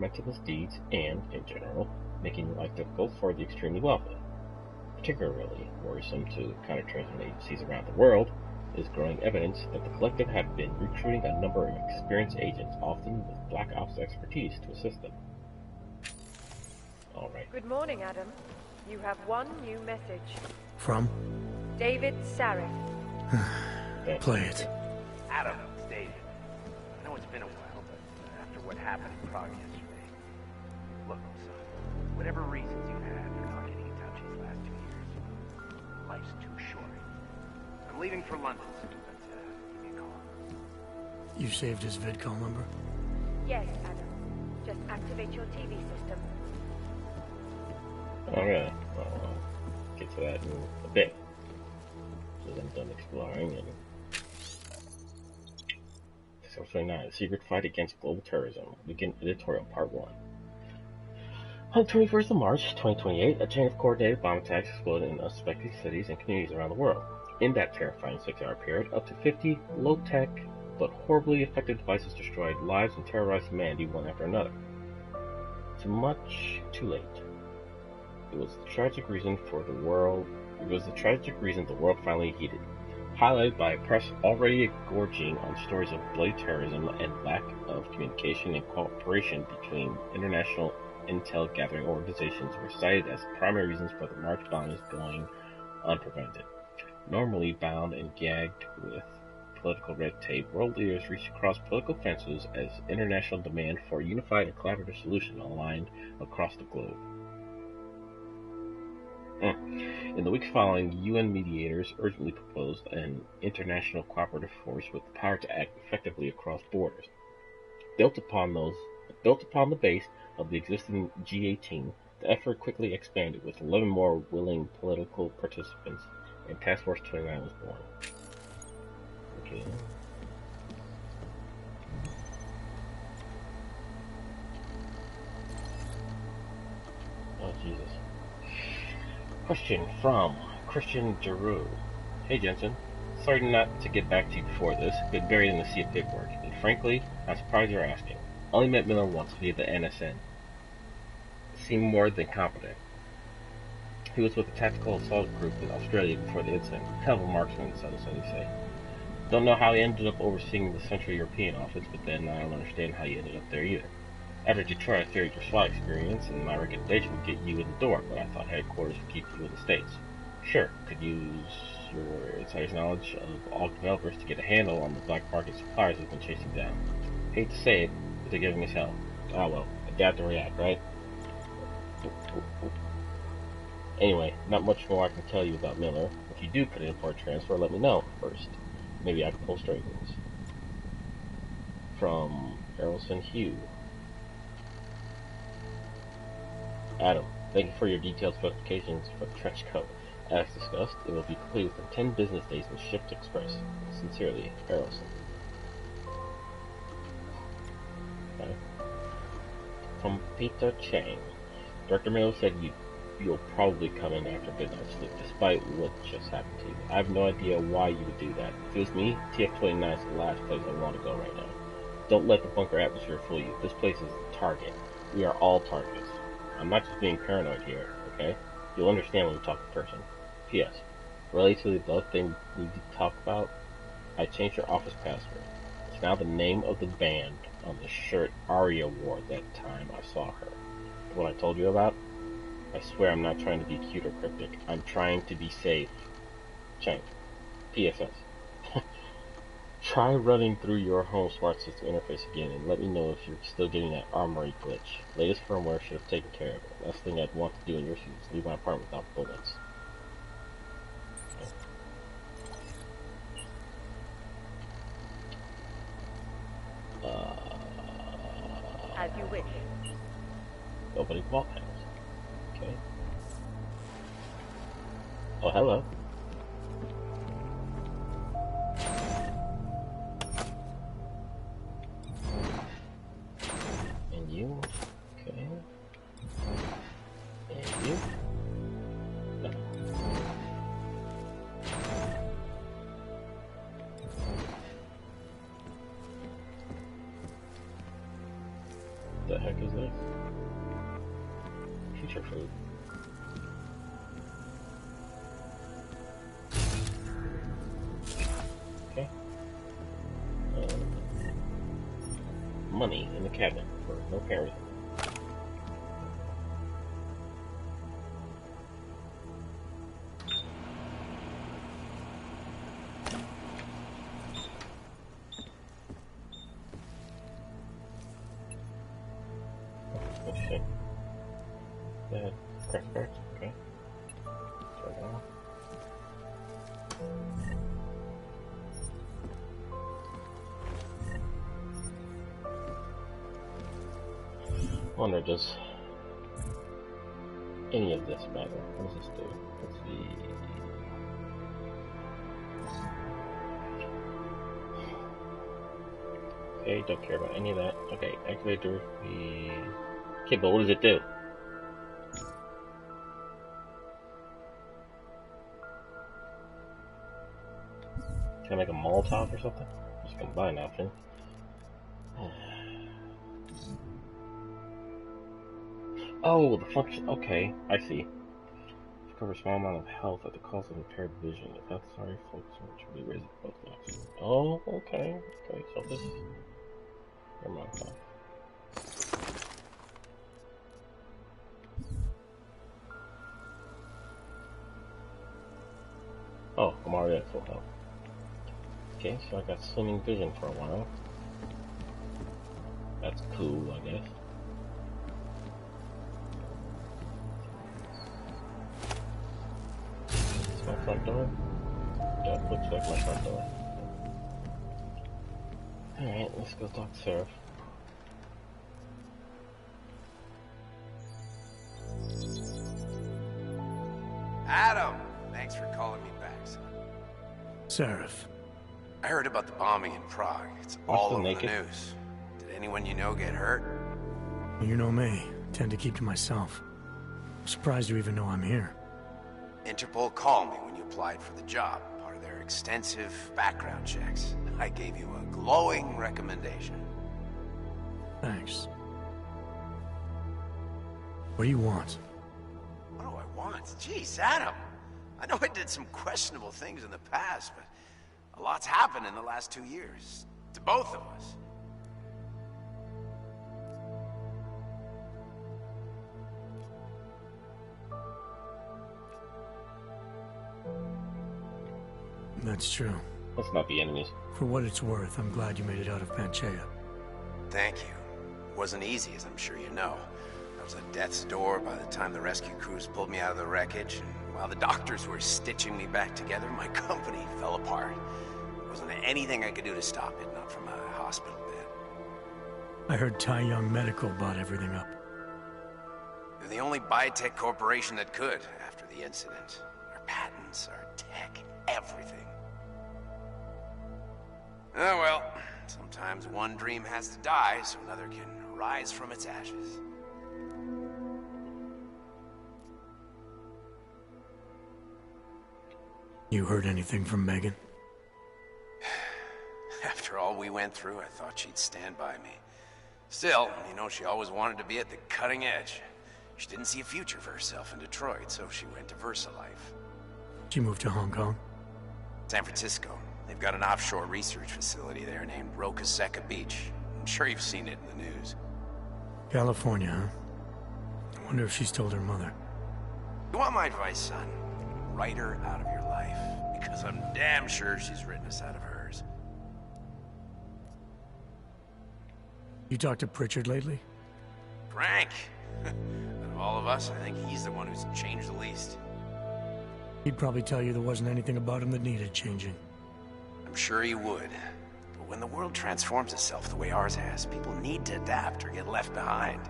mentalist deeds and, in general, making life difficult for the extremely wealthy. Particularly worrisome to counterterrorism agencies around the world is growing evidence that the collective have been recruiting a number of experienced agents, often with black ops expertise, to assist them. All right. Good morning, Adam. You have one new message. From? David Sarek. Play it. Adam, it's David. I know it's been a while, but after what happened in Prague yesterday... Look, son, whatever reasons you had for not getting in touch these last 2 years, life's too short. I'm leaving for London soon, but give me a call. You saved his vidcall number? Yes, Adam. Just activate your TV system. Alright, well, I'll get to that in a bit. So I'm done exploring and... Episode 29, The Secret Fight Against Global Terrorism. Begin editorial, part 1. On the 21st of March, 2028, a chain of coordinated bomb attacks exploded in unsuspecting cities and communities around the world. In that terrifying 6-hour period, up to 50 low-tech but horribly effective devices destroyed lives and terrorized humanity one after another. Too much, too late. It was the tragic reason the world finally heeded, highlighted by a press already gorging on stories of bloody terrorism and lack of communication and cooperation between international intel gathering organizations were cited as primary reasons for the March bombings going unprevented. Normally bound and gagged with political red tape, world leaders reached across political fences as international demand for a unified and collaborative solution aligned across the globe. In the weeks following, UN mediators urgently proposed an international cooperative force with the power to act effectively across borders. Built upon the base of the existing G18, the effort quickly expanded with 11 more willing political participants, and Task Force 29 was born. Okay. Oh, Jesus. Question from Christian Giroux. Hey Jensen, sorry not to get back to you before this, been buried in the sea of paperwork, and frankly, I'm surprised you're asking. Only met Miller once via the NSN. Seemed more than competent. He was with a tactical assault group in Australia before the incident. Hell of a marksman, so they say. Don't know how he ended up overseeing the Central European office, but then I don't understand how you ended up there either. After Detroit, I figured your SWAT experience and my recommendation would get you in the door, but I thought headquarters would keep you in the States. Sure, could use your insider's knowledge of all developers to get a handle on the black market suppliers we've been chasing down. Hate to say it, but they're giving us hell. Ah well, adapt and react, right? Anyway, not much more I can tell you about Miller. If you do put in for a transfer, let me know first. Maybe I can pull strings. From Errolson Hugh. Adam, thank you for your detailed specifications for the trench coat. As discussed, it will be complete within 10 business days and shipped express. Sincerely, Errolson. Okay. From Peter Chang. Director Miller said you'll probably come in after midnight sleep, despite what just happened to you. I have no idea why you would do that. If it was me, TF-29 is the last place I want to go right now. Don't let the bunker atmosphere fool you. This place is the target. We are all targets. I'm not just being paranoid here, okay? You'll understand when we talk in person. P.S. Related to the other thing we need to talk about, I changed your office password. It's now the name of the band on the shirt Arya wore that time I saw her. What I told you about? I swear I'm not trying to be cute or cryptic. I'm trying to be safe. Chang. PSS. Try running through your home smart system interface again and let me know if you're still getting that armory glitch. Latest firmware should have taken care of it. Last thing I'd want to do in your shoes is leave my apartment without bullets. As you wish. Opening wall panels. Okay. Oh, hello. And you. Okay. And you. No. The heck is this? Future food. Okay. Money in the cabinet for no parent. Oh shit. Craft cards, okay. Turn that off. I wonder, does any of this matter? What does this do? Let's see. Okay, don't care about any of that. Okay, activator. Okay, but what does it do? Can I make a Molotov or something? Just combine option. Oh, the function. Okay, I see. Recover a small amount of health at the cost of impaired vision. If that's sorry, folks, which will be raised both locks. Oh, okay. Okay, so this. Never mind. Oh, I'm already at full health. Okay, so I got swimming vision for a while. That's cool, I guess. Is this my front door? That looks like my front door. Alright, let's go talk to Seraph. Adam! Thanks for calling me back, son. Seraph. I heard about the bombing in Prague. It's all over the news. Did anyone you know get hurt? You know me. Tend to keep to myself. I'm surprised you even know I'm here. Interpol called me when you applied for the job, part of their extensive background checks. I gave you a glowing recommendation. Thanks. What do you want? What do I want? Jeez, Adam. I know I did some questionable things in the past, but a lot's happened in the last 2 years. To both of us. That's true. Let's not be enemies. For what it's worth, I'm glad you made it out of Panchaea. Thank you. It wasn't easy, as I'm sure you know. I was at death's door by the time the rescue crews pulled me out of the wreckage, and while the doctors were stitching me back together, my company fell apart. There wasn't anything I could do to stop it, not from a hospital bed. I heard Tai Young Medical bought everything up. They're the only biotech corporation that could after the incident. Our patents, our tech, everything. Oh well, sometimes one dream has to die so another can rise from its ashes. You heard anything from Megan? After all we went through, I thought she'd stand by me. Still, you know, she always wanted to be at the cutting edge. She didn't see a future for herself in Detroit, so she went to VersaLife. She moved to Hong Kong? San Francisco. They've got an offshore research facility there named Roca Seca Beach. I'm sure you've seen it in the news. California, huh? I wonder if she's told her mother. You want my advice, son? Write her out of your life. Because I'm damn sure she's written us out of hers. You talked to Pritchard lately? Frank! Out of all of us, I think he's the one who's changed the least. He'd probably tell you there wasn't anything about him that needed changing. I'm sure he would. But when the world transforms itself the way ours has, people need to adapt or get left behind.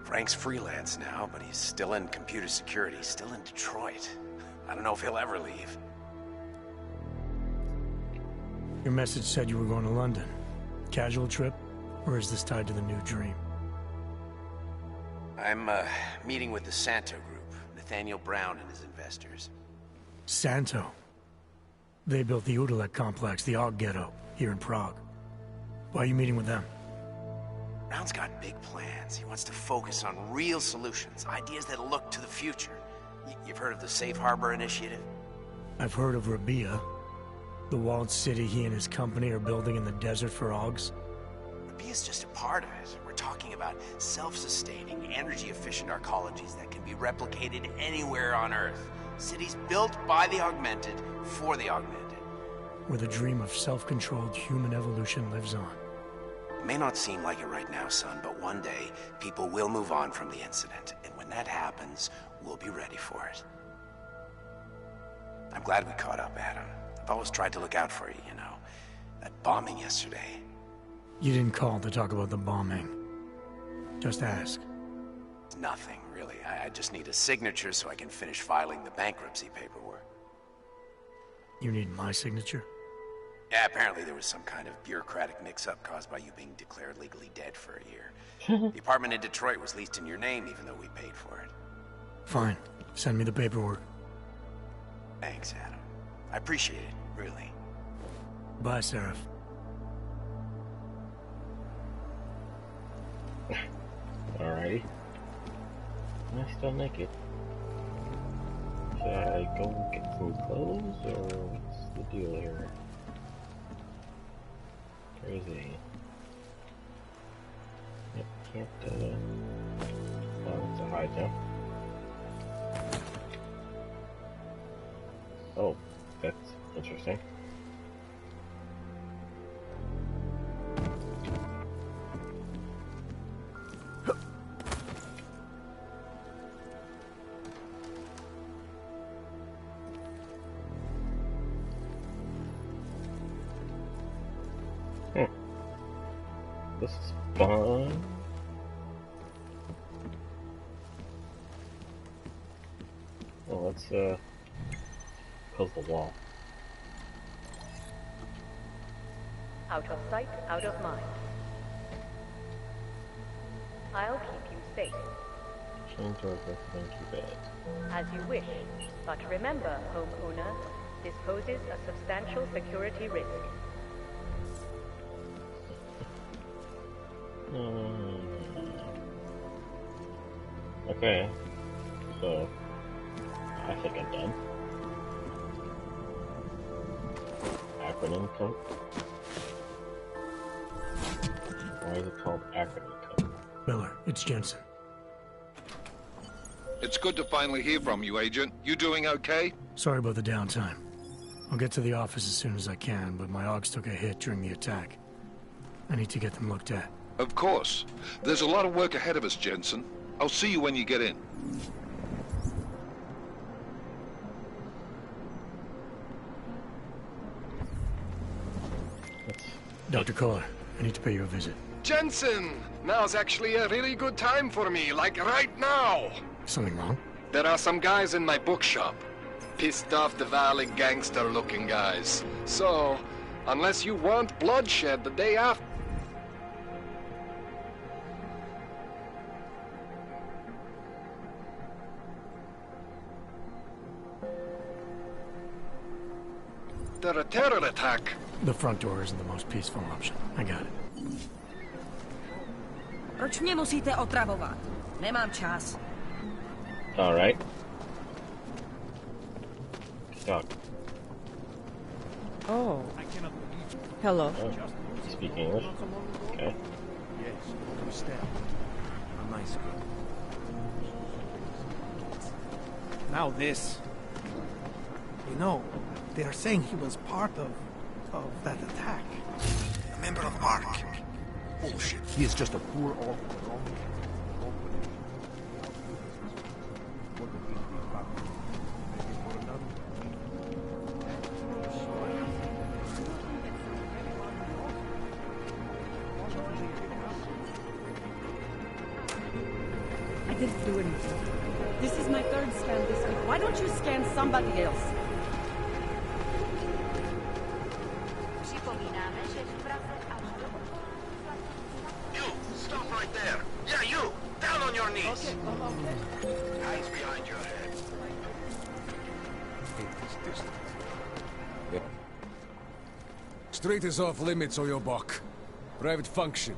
Frank's freelance now, but he's still in computer security, still in Detroit. I don't know if he'll ever leave. Your message said you were going to London. Casual trip? Or is this tied to the new dream? I'm, meeting with the Santo Group, Nathaniel Brown and his investors. Santo? They built the Udalek complex, the Og Ghetto, here in Prague. Why are you meeting with them? Brown's got big plans. He wants to focus on real solutions, ideas that look to the future. You've heard of the Safe Harbor Initiative? I've heard of Rabia, the walled city he and his company are building in the desert for Augs. Rabia's just a part of it. We're talking about self-sustaining, energy-efficient arcologies that can be replicated anywhere on Earth. Cities built by the augmented, for the augmented. Where the dream of self-controlled human evolution lives on. It may not seem like it right now, son, but one day, people will move on from the incident. And when that happens, we'll be ready for it. I'm glad we caught up, Adam. I've always tried to look out for you, you know. That bombing yesterday. You didn't call to talk about the bombing. Just ask. It's nothing, really. I just need a signature so I can finish filing the bankruptcy paperwork. You need my signature? Yeah, apparently there was some kind of bureaucratic mix-up caused by you being declared legally dead for a year. The apartment in Detroit was leased in your name even though we paid for it. Fine. Send me the paperwork. Thanks, Adam. I appreciate it, really. Bye, Seraph. Alrighty. I'm still naked. Should I go get some clothes, or what's the deal here? Where is he? Yep, can't, oh, it's a high jump. Oh, that's interesting. This is fun. Well, let's close the wall. Out of sight, out of mind. I'll keep you safe. Change our resident keep it. As you wish. But remember, homeowner, this poses a substantial security risk. Okay, so I think I'm done. Acronym code. Why is it called acronym code? Miller, it's Jensen. It's good to finally hear from you, Agent. You doing okay? Sorry about the downtime. I'll get to the office as soon as I can, but my Augs took a hit during the attack. I need to get them looked at. Of course. There's a lot of work ahead of us, Jensen. I'll see you when you get in. Dr. Kohler, I need to pay you a visit. Jensen! Now's actually a really good time for me, like right now! Something wrong? There are some guys in my bookshop. Pissed off the Valley gangster-looking guys. So, unless you want bloodshed the day after... a terror attack. The front door isn't the most peaceful option. I got it. Proč mě musíte otravovat? Nemám čas. Alright. Stop. Oh. Hello. Oh, speak English? Okay. Yes, understand. A nice girl. Now this. You know, they are saying he was part of that attack. A member of ARC. Bullshit. He is just a poor old... I didn't do anything. This is my third scan this week. Why don't you scan somebody else? You! Stop right there! Yeah, you! Down on your knees! Okay. Hands behind your head. Street is off limits, or your buck. Private function.